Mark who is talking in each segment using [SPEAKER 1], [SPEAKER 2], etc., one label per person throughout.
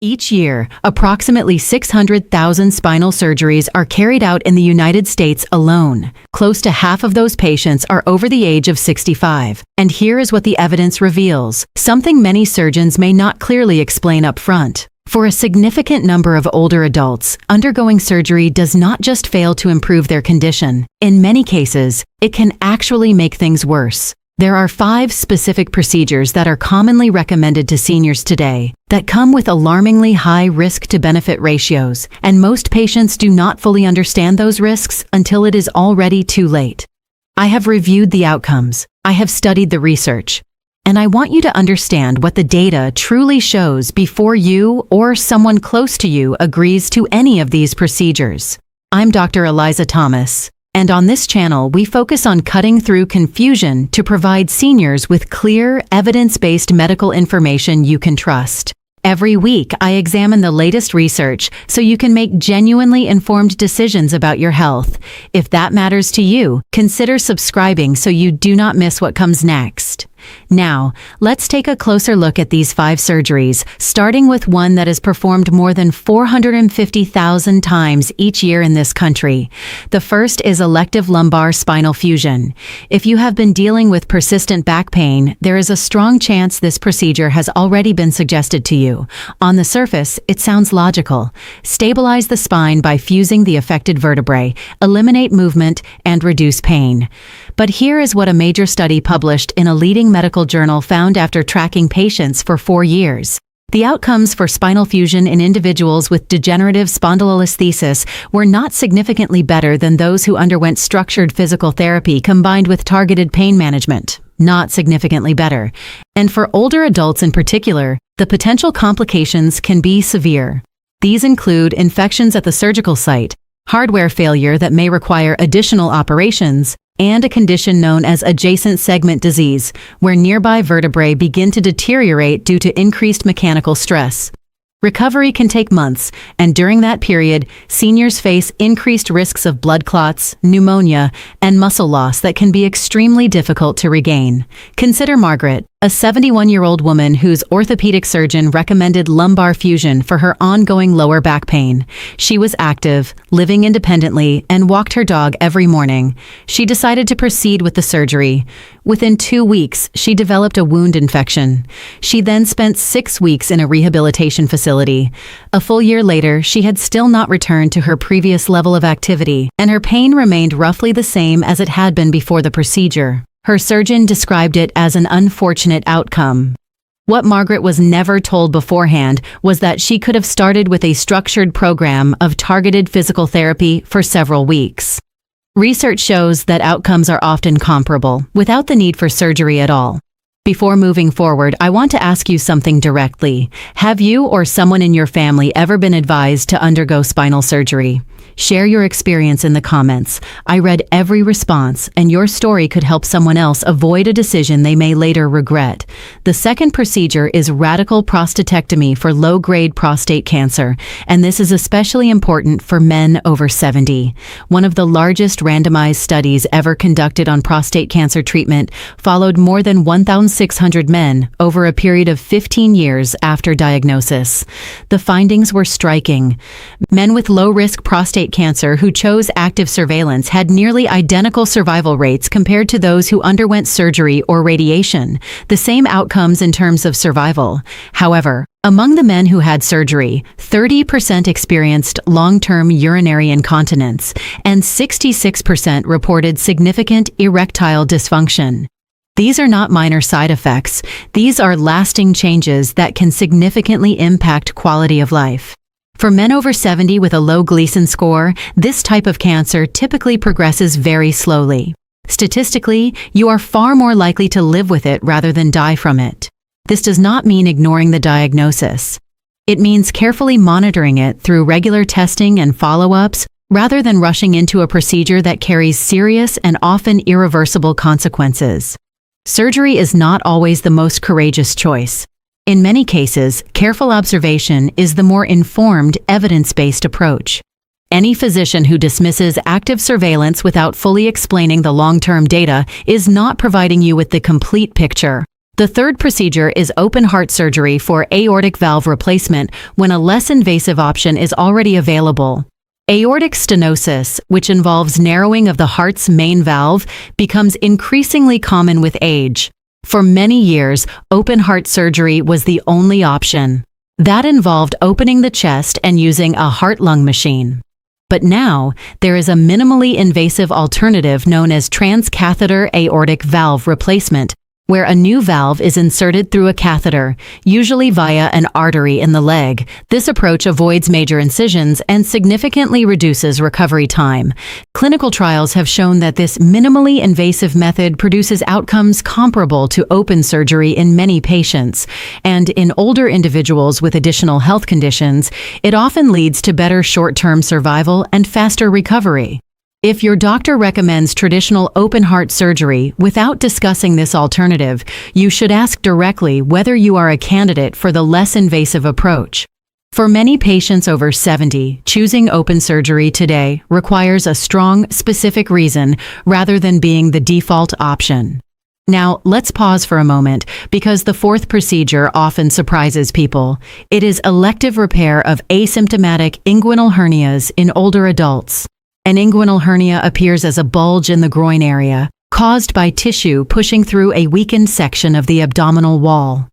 [SPEAKER 1] Each year, approximately 600,000 spinal surgeries are carried out in the United States alone. Close to half of those patients are over the age of 65. And here is what the evidence reveals, something many surgeons may not clearly explain up front. For a significant number of older adults, undergoing surgery does not just fail to improve their condition. In many cases, it can actually make things worse. There are 5 specific procedures that are commonly recommended to seniors today that come with alarmingly high risk-to-benefit ratios, and most patients do not fully understand those risks until it is already too late. I have reviewed the outcomes, I have studied the research, and I want you to understand what the data truly shows before you or someone close to you agrees to any of these procedures. I'm Dr. Eliza Thomas. And on this channel, we focus on cutting through confusion to provide seniors with clear, evidence-based medical information you can trust. Every week, I examine the latest research so you can make genuinely informed decisions about your health. If that matters to you, consider subscribing so you do not miss what comes next. Now, let's take a closer look at these 5 surgeries, starting with one that is performed more than 450,000 times each year in this country. The first is elective lumbar spinal fusion. If you have been dealing with persistent back pain, there is a strong chance this procedure has already been suggested to you. On the surface, it sounds logical. Stabilize the spine by fusing the affected vertebrae, eliminate movement, and reduce pain. But here is what a major study published in a leading medical journal found after tracking patients for 4 years. The outcomes for spinal fusion in individuals with degenerative spondylolisthesis were not significantly better than those who underwent structured physical therapy combined with targeted pain management. Not significantly better. And for older adults in particular, the potential complications can be severe. These include infections at the surgical site, hardware failure that may require additional operations, and a condition known as adjacent segment disease, where nearby vertebrae begin to deteriorate due to increased mechanical stress. Recovery can take months, and during that period, seniors face increased risks of blood clots, pneumonia, and muscle loss that can be extremely difficult to regain. Consider Margaret, a 71-year-old woman whose orthopedic surgeon recommended lumbar fusion for her ongoing lower back pain. She was active, living independently, and walked her dog every morning. She decided to proceed with the surgery. Within 2 weeks, she developed a wound infection. She then spent 6 weeks in a rehabilitation facility. A full year later, she had still not returned to her previous level of activity, and her pain remained roughly the same as it had been before the procedure. Her surgeon described it as an unfortunate outcome. What Margaret was never told beforehand was that she could have started with a structured program of targeted physical therapy for several weeks. Research shows that outcomes are often comparable, without the need for surgery at all. Before moving forward, I want to ask you something directly. Have you or someone in your family ever been advised to undergo spinal surgery? Share your experience in the comments. I read every response, and your story could help someone else avoid a decision they may later regret. The second procedure is radical prostatectomy for low-grade prostate cancer, and this is especially important for men over 70. One of the largest randomized studies ever conducted on prostate cancer treatment followed more than 1,600 men over a period of 15 years after diagnosis. The findings were striking. Men with low-risk prostate cancer who chose active surveillance had nearly identical survival rates compared to those who underwent surgery or radiation, the same outcomes in terms of survival. However, among the men who had surgery, 30% experienced long-term urinary incontinence, and 66% reported significant erectile dysfunction. These are not minor side effects. These are lasting changes that can significantly impact quality of life. For men over 70 with a low Gleason score, this type of cancer typically progresses very slowly. Statistically, you are far more likely to live with it rather than die from it. This does not mean ignoring the diagnosis. It means carefully monitoring it through regular testing and follow-ups, rather than rushing into a procedure that carries serious and often irreversible consequences. Surgery is not always the most courageous choice. In many cases, careful observation is the more informed, evidence-based approach. Any physician who dismisses active surveillance without fully explaining the long-term data is not providing you with the complete picture. The third procedure is open heart surgery for aortic valve replacement when a less invasive option is already available. Aortic stenosis, which involves narrowing of the heart's main valve, becomes increasingly common with age. For many years, open heart surgery was the only option. That involved opening the chest and using a heart-lung machine. But now, there is a minimally invasive alternative known as transcatheter aortic valve replacement, where a new valve is inserted through a catheter, usually via an artery in the leg. This approach avoids major incisions and significantly reduces recovery time. Clinical trials have shown that this minimally invasive method produces outcomes comparable to open surgery in many patients, and in older individuals with additional health conditions, it often leads to better short-term survival and faster recovery. If your doctor recommends traditional open heart surgery without discussing this alternative, you should ask directly whether you are a candidate for the less invasive approach. For many patients over 70, choosing open surgery today requires a strong, specific reason rather than being the default option. Now, let's pause for a moment because the fourth procedure often surprises people. It is elective repair of asymptomatic inguinal hernias in older adults. An inguinal hernia appears as a bulge in the groin area, caused by tissue pushing through a weakened section of the abdominal wall.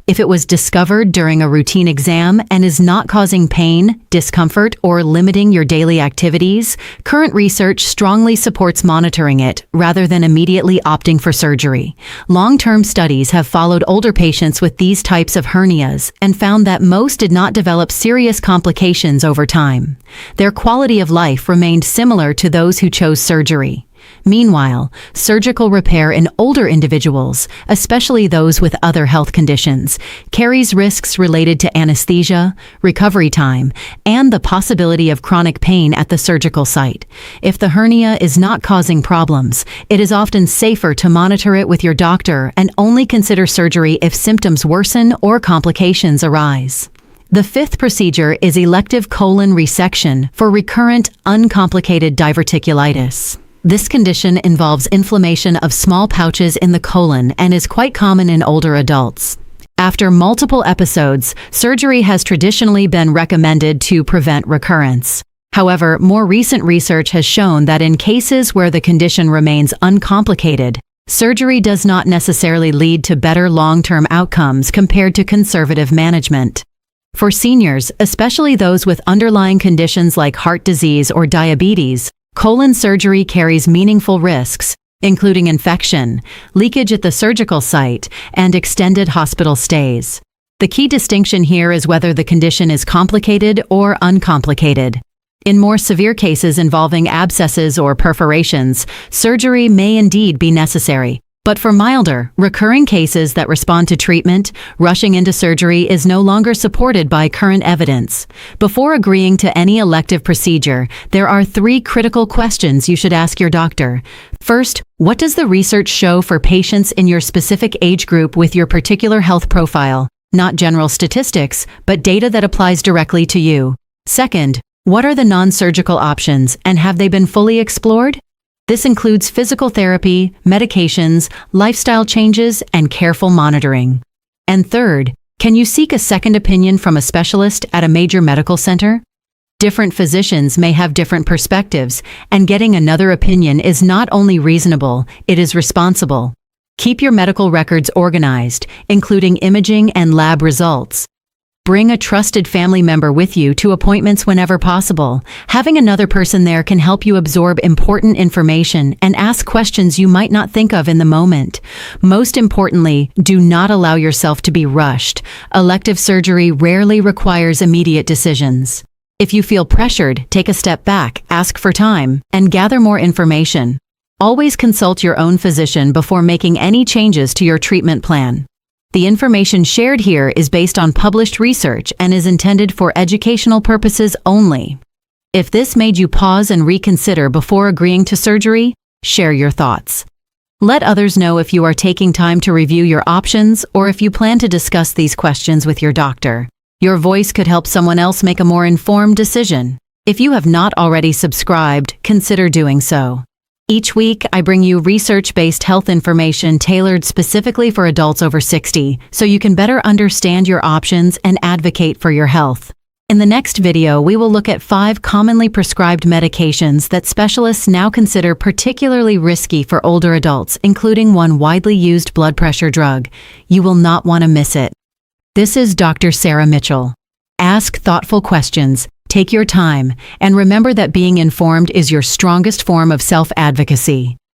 [SPEAKER 1] If it was discovered during a routine exam and is not causing pain, discomfort, or limiting your daily activities, current research strongly supports monitoring it rather than immediately opting for surgery. Long-term studies have followed older patients with these types of hernias and found that most did not develop serious complications over time. Their quality of life remained similar to those who chose surgery. Meanwhile, surgical repair in older individuals, especially those with other health conditions, carries risks related to anesthesia, recovery time, and the possibility of chronic pain at the surgical site. If the hernia is not causing problems, it is often safer to monitor it with your doctor and only consider surgery if symptoms worsen or complications arise. The fifth procedure is elective colon resection for recurrent, uncomplicated diverticulitis. This condition involves inflammation of small pouches in the colon and is quite common in older adults. After multiple episodes, surgery has traditionally been recommended to prevent recurrence. However, more recent research has shown that in cases where the condition remains uncomplicated, surgery does not necessarily lead to better long-term outcomes compared to conservative management. For seniors, especially those with underlying conditions like heart disease or diabetes, colon surgery carries meaningful risks, including infection, leakage at the surgical site, and extended hospital stays. The key distinction here is whether the condition is complicated or uncomplicated. In more severe cases involving abscesses or perforations, surgery may indeed be necessary. But for milder, recurring cases that respond to treatment, rushing into surgery is no longer supported by current evidence. Before agreeing to any elective procedure, there are 3 critical questions you should ask your doctor. First, what does the research show for patients in your specific age group with your particular health profile? Not general statistics, but data that applies directly to you. Second, what are the non-surgical options, and have they been fully explored? This includes physical therapy, medications, lifestyle changes, and careful monitoring. And third, can you seek a second opinion from a specialist at a major medical center? Different physicians may have different perspectives, and getting another opinion is not only reasonable, it is responsible. Keep your medical records organized, including imaging and lab results. Bring a trusted family member with you to appointments whenever possible. Having another person there can help you absorb important information and ask questions you might not think of in the moment. Most importantly, do not allow yourself to be rushed. Elective surgery rarely requires immediate decisions. If you feel pressured, take a step back, ask for time, and gather more information. Always consult your own physician before making any changes to your treatment plan. The information shared here is based on published research and is intended for educational purposes only. If this made you pause and reconsider before agreeing to surgery, share your thoughts. Let others know if you are taking time to review your options or if you plan to discuss these questions with your doctor. Your voice could help someone else make a more informed decision. If you have not already subscribed, consider doing so. Each week, I bring you research-based health information tailored specifically for adults over 60, so you can better understand your options and advocate for your health. In the next video, we will look at 5 commonly prescribed medications that specialists now consider particularly risky for older adults, including one widely used blood pressure drug. You will not want to miss it. This is Dr. Sarah Mitchell. Ask thoughtful questions, take your time, and remember that being informed is your strongest form of self-advocacy.